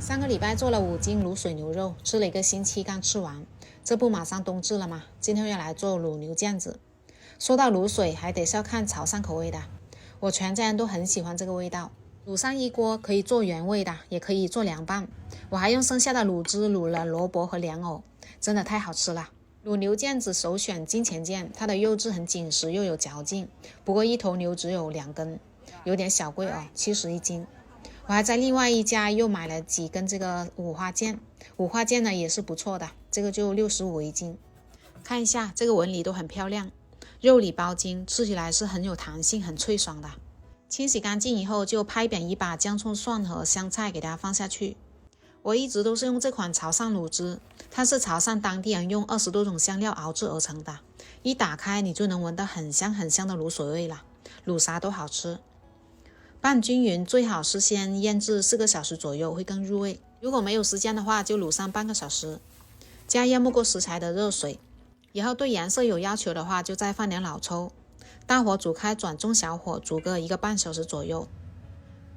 上个礼拜做了5斤卤水牛肉，吃了1个星期刚吃完，这不马上冬至了吗？今天要来做卤牛腱子。说到卤水，还得是要看潮汕口味的，我全家人都很喜欢这个味道。卤上一锅可以做原味的，也可以做凉拌。我还用剩下的卤汁卤了萝卜和莲藕，真的太好吃了。卤牛腱子首选金钱腱，它的肉质很紧实又有嚼劲，不过一头牛只有2根，有点小贵哦，70一斤。我还在另外一家又买了几根这个五花腱，五花腱呢也是不错的，这个就65一斤。看一下这个纹理都很漂亮，肉里包筋，吃起来是很有弹性，很脆爽的。清洗干净以后就拍扁一把姜葱蒜和香菜给它放下去。我一直都是用这款潮汕卤汁，它是潮汕当地人用20多种香料熬制而成的，一打开你就能闻到很香很香的卤水味了，卤啥都好吃。拌均匀，最好是先腌制4个小时左右，会更入味。如果没有时间的话，就卤上半个小时。加热没过食材的热水，以后对颜色有要求的话，就再放点老抽。大火煮开，转中小火煮个1个半小时左右。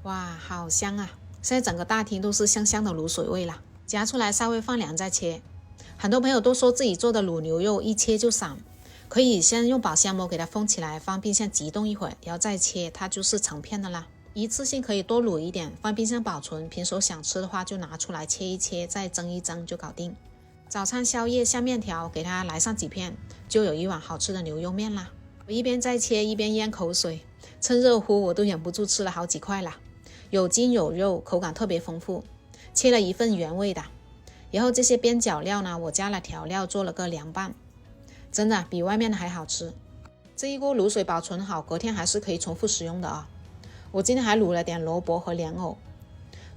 哇，好香啊！现在整个大厅都是香香的卤水味了。夹出来稍微放凉再切。很多朋友都说自己做的卤牛肉一切就散，可以先用保鲜膜给它封起来，放冰箱急冻一会儿，然后再切，它就是成片的啦。一次性可以多卤一点，放冰箱保存，平时想吃的话就拿出来切一切，再蒸一蒸就搞定。早餐宵夜下面条，给它来上几片，就有一碗好吃的牛肉面啦。我一边在切一边咽口水，趁热乎我都忍不住吃了好几块啦。有筋有肉，口感特别丰富。切了1份原味的，然后这些边角料呢，我加了调料做了个凉拌，真的比外面的还好吃。这一锅卤水保存好，隔天还是可以重复使用的啊。我今天还卤了点萝卜和莲藕，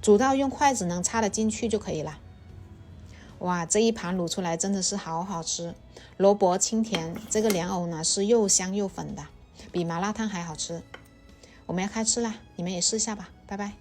煮到用筷子能插得进去就可以了。哇，这一盘卤出来真的是好好吃，萝卜清甜，这个莲藕呢是又香又粉的，比麻辣烫还好吃。我们要开吃啦，你们也试一下吧，拜拜。